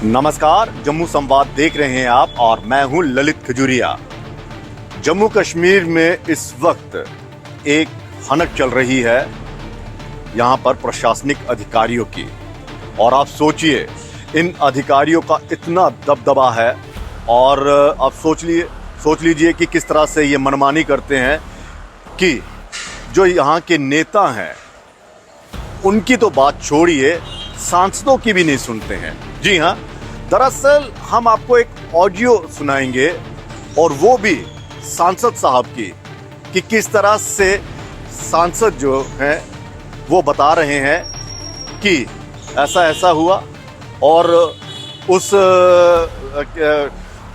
नमस्कार, जम्मू संवाद देख रहे हैं आप और मैं हूं ललित खजूरिया। जम्मू कश्मीर में इस वक्त एक हनक चल रही है यहां पर प्रशासनिक अधिकारियों की, और आप सोचिए इन अधिकारियों का इतना दबदबा है और आप सोच लीजिए कि किस तरह से ये मनमानी करते हैं कि जो यहाँ के नेता हैं उनकी तो बात छोड़िए, सांसदों की भी नहीं सुनते हैं। जी हाँ, दरअसल हम आपको एक ऑडियो सुनाएंगे और वो भी सांसद साहब की कि किस तरह से सांसद जो हैं वो बता रहे हैं कि ऐसा ऐसा हुआ, और उस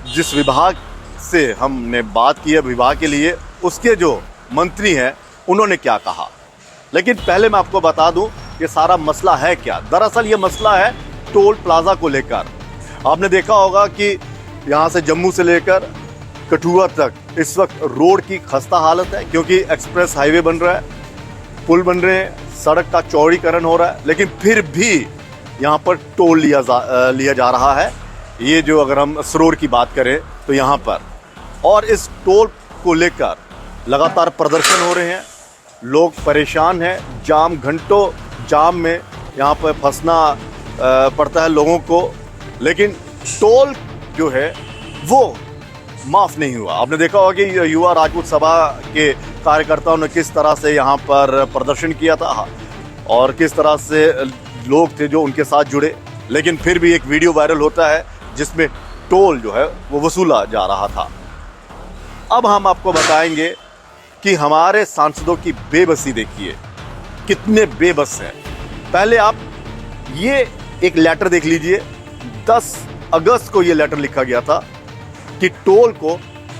जिस विभाग से हमने बात की है विभाग के लिए, उसके जो मंत्री हैं उन्होंने क्या कहा। लेकिन पहले मैं आपको बता दूं ये सारा मसला है क्या। दरअसल ये मसला है टोल प्लाजा को लेकर। आपने देखा होगा कि यहाँ से जम्मू से लेकर कठुआ तक इस वक्त रोड की खस्ता हालत है, क्योंकि एक्सप्रेस हाईवे बन रहा है, पुल बन रहे हैं, सड़क का चौड़ीकरण हो रहा है, लेकिन फिर भी यहाँ पर टोल लिया जा रहा है। ये जो अगर हम सरोर की बात करें तो यहाँ पर, और इस टोल को लेकर लगातार प्रदर्शन हो रहे हैं, लोग परेशान हैं, घंटों जाम में यहाँ पर फंसना पड़ता है लोगों को, लेकिन टोल जो है वो माफ़ नहीं हुआ। आपने देखा होगा कि युवा राजपूत सभा के कार्यकर्ताओं ने किस तरह से यहाँ पर प्रदर्शन किया था और किस तरह से लोग थे जो उनके साथ जुड़े, लेकिन फिर भी एक वीडियो वायरल होता है जिसमें टोल जो है वो वसूला जा रहा था। अब हम आपको बताएंगे कि हमारे सांसदों की बेबसी देखिए, कितने बेबस हैं। पहले आप ये एक लेटर देख लीजिए, 10 अगस्त को ये लेटर लिखा गया था कि टोल को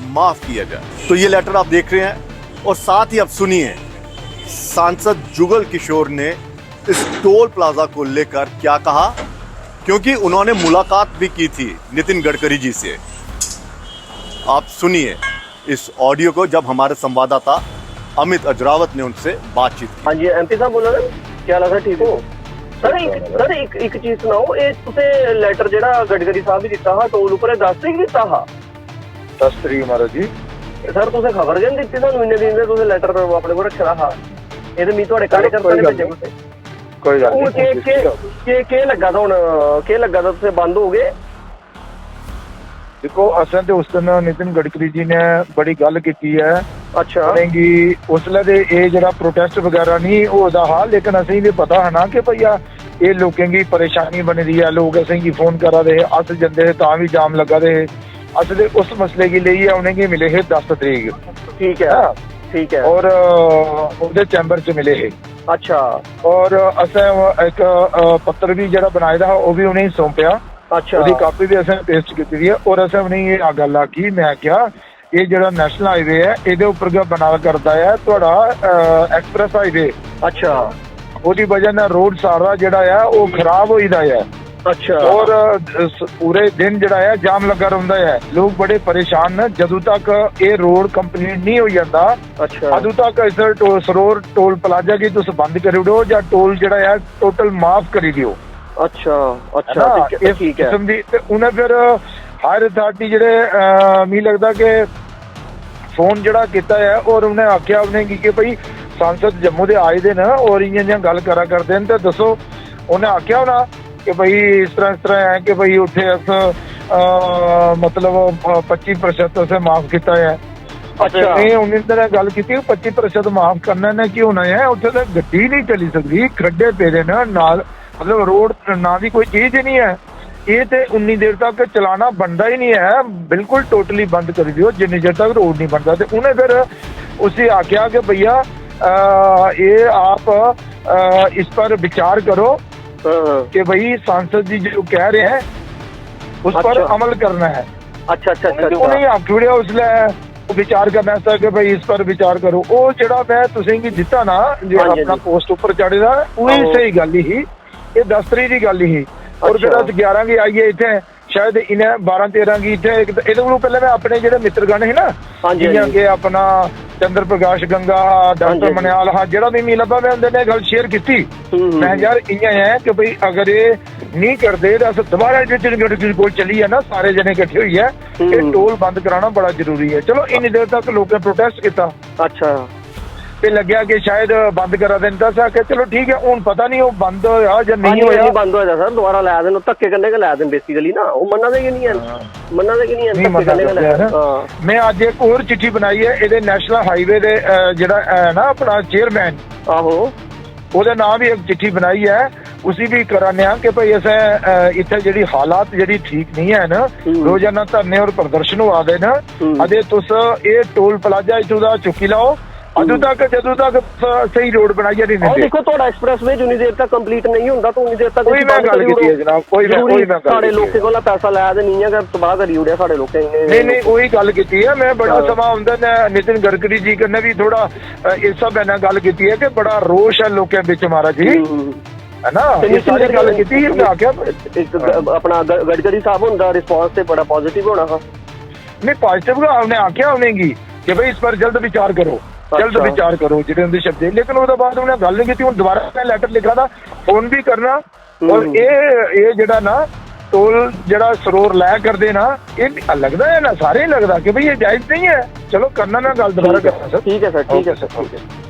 माफ़ किया जाए। तो ये लेटर आप देख रहे हैं, और साथ ही आप सुनिए सांसद जुगल किशोर ने इस टोल प्लाजा को लेकर क्या कहा, क्योंकि उन्होंने मुलाकात भी की थी नितिन गडकरी जी से। आप सुनिए इस ऑडियो को, जब हमारे संवाददाता अमित अजरावत ने उनसे बातचीत की। हाँ जी, एमपी साहब बोल रहे हैं, क्या लगा ठीक हो सर? एक चीज सुनाओ, ये तुसे लेटर जेड़ा गडकरी साहब ने दिता हा टोल उपर 10 तरीक दिता हा। 10 तरीक महाराज जी। सर तुसे खबर जन दित्ती सानू इन्ने दिन दे, तुसे लेटर अपने को रखना हा। ये तो मी तुहाडे कार्यकर्ता ने भेजे तुसे। कोई गल नहीं, के लगा था हुण, के लगा था तुसे बंद हो गए? देखो असें ते उस दिन नितिन गडकरी जी ने बड़ी गल की है। अच्छा कि उसले दे ये जरा प्रोटेस्ट वगैरह नहीं होदा हा, लेकिन असें भी पता है ना कि भैया ये लोगों की परेशानी बन रही है, लोग असें की फोन करा रहे, अस जंदे तां भी जाम लगा रहे। अस दे उस मसले की लिए उन्हें मिले है 10 तरीक। ठीक है, ठीक है। और उहदे चैम्बर च मिले है। अच्छा, और असें एक पत्र भी जरा बनाया था वो भी उन्हें सौंपया। अच्छा, ਉਹਦੀ ਕਾਪੀ ਵੀ ਅਸੀਂ ਪੇਸਟ ਕੀਤੀ ਦੀ ਹੈ, ਔਰ ਅਸੀਂ ਉਹਨੇ ਇਹ ਗੱਲ ਆਖੀ, ਮੈਂ ਕਿਹਾ ਇਹ ਜਿਹੜਾ ਨੈਸ਼ਨਲ ਹਾਈਵੇ ਹੈ ਇਹਦੇ ਉੱਪਰ ਬਣਾ ਕਰਦਾ ਹੈ ਤੁਹਾਡਾ ਐਕਸਪ੍ਰੈਸ ਹਾਈਵੇ। अच्छा, ਉਹਦੀ ਵਜ੍ਹਾ ਨਾਲ ਰੋਡ ਸਾਰਾ ਜਿਹੜਾ ਹੈ ਉਹ ਖਰਾਬ ਹੋਈਦਾ ਹੈ। अच्छा। ਔਰ ਪੂਰੇ ਦਿਨ ਜਿਹੜਾ ਹੈ ਜਾਮ ਲੱਗਾ ਰਹਿੰਦਾ ਹੈ, ਲੋਕ ਬੜੇ ਪਰੇਸ਼ਾਨ ਨੇ। ਜਦੋਂ ਤੱਕ ਇਹ ਰੋਡ ਕੰਪਲੀਟ ਨਹੀਂ ਹੋ ਜਾਂਦਾ, अच्छा, ਉਦੋਂ ਤੱਕ ਇਸ ਸਰੋਰ ਟੋਲ ਪਲਾਜ਼ਾ ਕੀ ਤੁਸੀਂ ਬੰਦ ਕਰੀ ਦਿਓ ਜਾਂ ਟੋਲ ਜਿਹੜਾ ਹੈ ਟੋਟਲ ਮਾਫ ਕਰੀ ਦਿਓ। अच्छा, अच्छा, ठीक है। किस्म दी ते उन्हें फिर हायर अथॉरिटी जेडे मी लगदा कि फोन जड़ा किया है, और उन्हें आख्या उन्हें कि भाई सांसद जम्मू दे आए दे न और इयां गल करा करते हैं, तो दसो। उन्हें आख्या होना कि भाई इस तरह है कि भाई उत्थे अस मतलब 25% असें माफ किया है। अच्छा, उन्हें तरह गल की 25% माफ करने ने की होना है, उत्थे तो गड्डी नहीं चली सकती, खड्डे पेदे न नाल, मतलब रोड ना भी कोई चीज ही नहीं है। ये तो उन्नी देर तक चलाना बनता ही नहीं है, बिल्कुल टोटली बंद कर दियो जिन्नी देर तक रोड नहीं बनता। तो उन्हें फिर उसे आख्या कि भैया ये आप इस पर विचार करो कि भाई सांसद जी जो कह रहे हैं उस पर अमल करना है। अच्छा, अच्छा, अच्छा। उन्हें आखिड़िया उसले विचार करना था कि भाई इस पर विचार करो। वो जड़ा मैं तुसें की दिता ना जो अपना पोस्ट उपर चढ़े दा, वही सही गल ही, ये 10 तरीक की गल ही। और फिर अस 11 की आइए इतने, शायद इन्हें 12-13 की इतने। ये पहले मैं अपने जो मित्रगण है ना, जियां कि अपना चंद्र प्रकाश गंगा डॉक्टर मनियाल हाँ जरा भी मिला मैं उन्होंने गल शेयर की। मैं यार इं है कि भाई अगर ये नहीं करते तो अस दोबारा नितिन गडकरी को चली है ना सारे जने इकट्ठे हुई है ये टोल बंद कराना बड़ा जरूरी है। चलो इन्नी देर तक लोगों ने प्रोटेस्ट किया। अच्छा ਤੇ ਲੱਗਿਆ ਕਿ ਸ਼ਾਇਦ ਬੰਦ ਕਰਾ ਦੇਣ ਤਾਂ ਸਾ ਕਿ ਚਲੋ ਠੀਕ ਹੈ ਹੁਣ ਪਤਾ ਨਹੀਂ ਉਹ ਬੰਦ ਹੋਇਆ ਜਾਂ ਨਹੀਂ ਹੋਇਆ ਹੋਇਆ। ਬੰਦ ਹੋਇਆ ਸਰ ਦੁਬਾਰਾ ਲਾ ਦੇਣ ਧੱਕੇ ਕਰਨੇ ਕੇ ਲਾ ਦੇਣ ਬੇਸਿਕਲੀ ਨਾ ਉਹ ਮੰਨਦੇ ਕਿ ਨਹੀਂ ਹੈ ਮੰਨਦੇ ਕਿ ਨਹੀਂ ਹੈ ਧੱਕੇ ਕਰਨੇ ਕੇ ਲਾ ਹਾਂ। ਮੈਂ ਅੱਜ ਇੱਕ ਹੋਰ ਚਿੱਠੀ ਬਣਾਈ ਹੈ ਇਹਦੇ ਨੈਸ਼ਨਲ ਹਾਈਵੇ ਦੇ ਜਿਹੜਾ ਹੈ ਨਾ ਆਪਣਾ ਚੇਅਰਮੈਨ ਆਹੋ ਉਹਦੇ ਨਾਮ ਵੀ ਇੱਕ ਚਿੱਠੀ ਬਣਾਈ ਹੈ उसी भी कराने कि भाई असें इत्थे जेह्ड़ी हालात जेह्ड़ी ठीक नहीं है ना रोजाना धरने और प्रदर्शन होआ दे ना अदे तुस ये टोल प्लाजा इत्थों दा चुक्की लाओ अदू तक जदों तक सही रोड बनाइए नहीं दिंदे। देखो थोड़ा एक्सप्रेसवे जिन्नी देर तक कंप्लीट नहीं हुंदा तो उन्नी देर तक कोई मैं गल कीती है जनाब कोई मैं साडे लोकें कोला पैसा लै दे नहीं है कि तबाह करी उड़िया साडे लोकें ने नहीं वही गल कीती है। मैं बड़ा समा हुंदा ने नितिन गडकरी जी कन्नै भी थोड़ा इस सब ने गल कीती है कि बड़ा रोष है लोकें विच महाराज जी है ना ये सारी गल कीती है। मैं आख्या अपना गडकरी साहब हुंदा रिस्पांस ते बड़ा पॉजिटिव होना था नहीं पॉजिटिव आपने आख्या उन्हेंगी कि भाई इस पर जल्द विचार करो जल्द विचार करो जिहड़े उनके शब्द लेकिन उसके बाद उन्हें गल नहीं की हूँ दोबारा मैं लैटर लिखा था फोन भी करना और ये जड़ा ना टोल जड़ा सरोर लै करते ना ये लगता है ना सारे ही लगता कि भाई ये जायज नहीं है। चलो करना ना गल दोबारा करना सर ठीक है सर ठीक है सर ठीक है।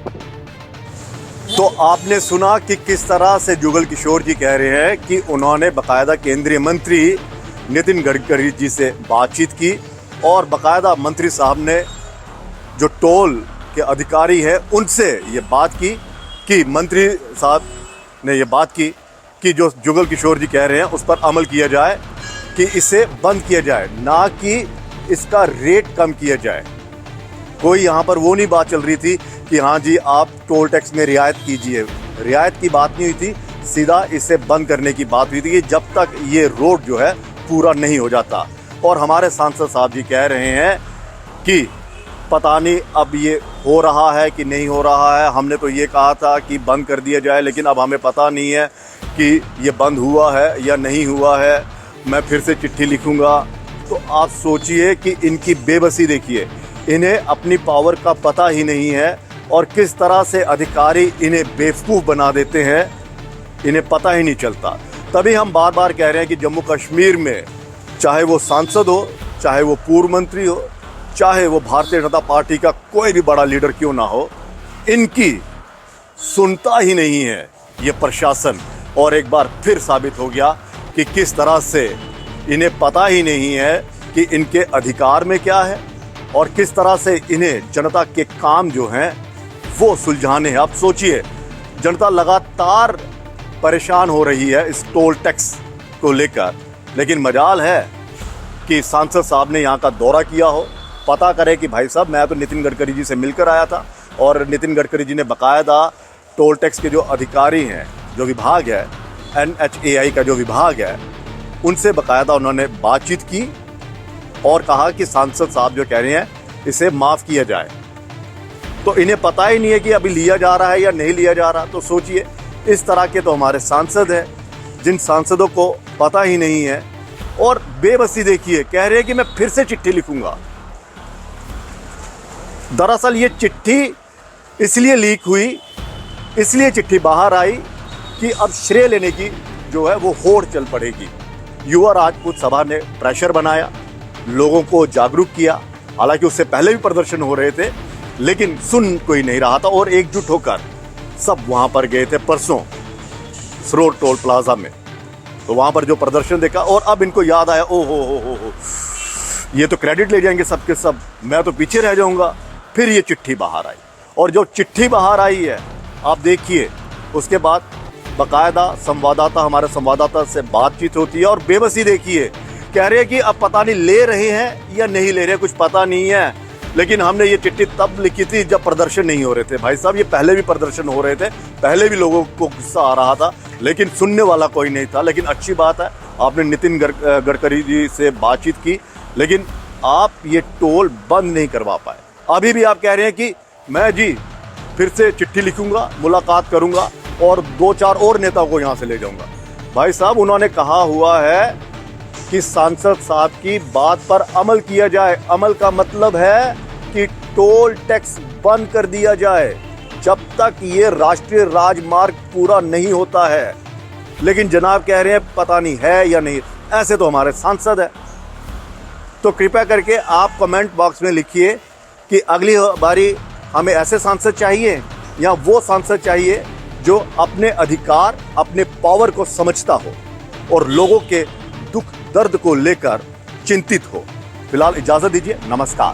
तो आपने सुना कि किस तरह से जुगल किशोर जी कह रहे हैं कि उन्होंने बाकायदा केंद्रीय मंत्री नितिन गडकरी जी से बातचीत की और बाकायदा मंत्री साहब ने जो टोल के अधिकारी हैं उनसे ये बात की कि मंत्री साहब ने ये बात की कि जो जुगल किशोर जी कह रहे हैं उस पर अमल किया जाए कि इसे बंद किया जाए ना कि इसका रेट कम किया जाए। कोई यहाँ पर वो नहीं बात चल रही थी कि हाँ जी आप टोल टैक्स में रियायत कीजिए, रियायत की बात नहीं हुई थी, सीधा इसे बंद करने की बात हुई थी कि जब तक ये रोड जो है पूरा नहीं हो जाता। और हमारे सांसद साहब जी कह रहे हैं कि पता नहीं अब ये हो रहा है कि नहीं हो रहा है, हमने तो ये कहा था कि बंद कर दिया जाए लेकिन अब हमें पता नहीं है कि ये बंद हुआ है या नहीं हुआ है, मैं फिर से चिट्ठी लिखूंगा। तो आप सोचिए कि इनकी बेबसी देखिए, इन्हें अपनी पावर का पता ही नहीं है और किस तरह से अधिकारी इन्हें बेवकूफ़ बना देते हैं, इन्हें पता ही नहीं चलता। तभी हम बार बार कह रहे हैं कि जम्मू कश्मीर में चाहे वो सांसद हो, चाहे वो पूर्व मंत्री हो, चाहे वो भारतीय जनता पार्टी का कोई भी बड़ा लीडर क्यों ना हो, इनकी सुनता ही नहीं है ये प्रशासन। और एक बार फिर साबित हो गया कि किस तरह से इन्हें पता ही नहीं है कि इनके अधिकार में क्या है और किस तरह से इन्हें जनता के काम जो हैं वो सुलझाने हैं। आप सोचिए जनता लगातार परेशान हो रही है इस टोल टैक्स को लेकर, लेकिन मजाल है कि सांसद साहब ने यहाँ का दौरा किया हो, पता करे कि भाई साहब मैं तो नितिन गडकरी जी से मिलकर आया था और नितिन गडकरी जी ने बाकायदा टोल टैक्स के जो अधिकारी हैं, जो विभाग है NHAI का जो विभाग है, उनसे बाकायदा उन्होंने बातचीत की और कहा कि सांसद साहब जो कह रहे हैं इसे माफ़ किया जाए। तो इन्हें पता ही नहीं है कि अभी लिया जा रहा है या नहीं लिया जा रहा। तो सोचिए इस तरह के तो हमारे सांसद हैं जिन सांसदों को पता ही नहीं है और बेबसी देखिए, कह रहे हैं कि मैं फिर से चिट्ठी लिखूंगा। दरअसल ये चिट्ठी इसलिए लीक हुई, इसलिए चिट्ठी बाहर आई कि अब श्रेय लेने की जो है वो होड़ चल पड़ेगी। युवा राजपूत सभा ने प्रेशर बनाया, लोगों को जागरूक किया, हालांकि उससे पहले भी प्रदर्शन हो रहे थे लेकिन सुन कोई नहीं रहा था और एकजुट होकर सब वहां पर गए थे परसों सरोर टोल प्लाजा में। तो वहां पर जो प्रदर्शन देखा और अब इनको याद आया, ओ हो ये तो क्रेडिट ले जाएंगे सबके सब, मैं तो पीछे रह जाऊंगा। फिर ये चिट्ठी बाहर आई और जो चिट्ठी बाहर आई है आप देखिए, उसके बाद बाकायदा संवाददाता, हमारे संवाददाता से बातचीत होती है और बेबसी देखिए, कह रहे हैं कि अब पता नहीं ले रहे हैं या नहीं ले रहे, कुछ पता नहीं है, लेकिन हमने ये चिट्ठी तब लिखी थी जब प्रदर्शन नहीं हो रहे थे। भाई साहब ये पहले भी प्रदर्शन हो रहे थे, पहले भी लोगों को गुस्सा आ रहा था लेकिन सुनने वाला कोई नहीं था। लेकिन अच्छी बात है आपने नितिन गडकरी जी से बातचीत की, लेकिन आप ये टोल बंद नहीं करवा पाए। अभी भी आप कह रहे हैं कि मैं जी फिर से चिट्ठी लिखूंगा, मुलाकात करूंगा और 2-4 और नेताओं को यहाँ से ले जाऊंगा। भाई साहब उन्होंने कहा हुआ है कि सांसद साहब की बात पर अमल किया जाए। अमल का मतलब है कि टोल टैक्स बंद कर दिया जाए जब तक ये राष्ट्रीय राजमार्ग पूरा नहीं होता है। लेकिन जनाब कह रहे हैं पता नहीं है या नहीं, ऐसे तो हमारे सांसद है। तो कृपया करके आप कमेंट बॉक्स में लिखिए कि अगली बारी हमें ऐसे सांसद चाहिए या वो सांसद चाहिए जो अपने अधिकार, अपने पावर को समझता हो और लोगों के दुख दर्द को लेकर चिंतित हो। फिलहाल इजाजत दीजिए, नमस्कार।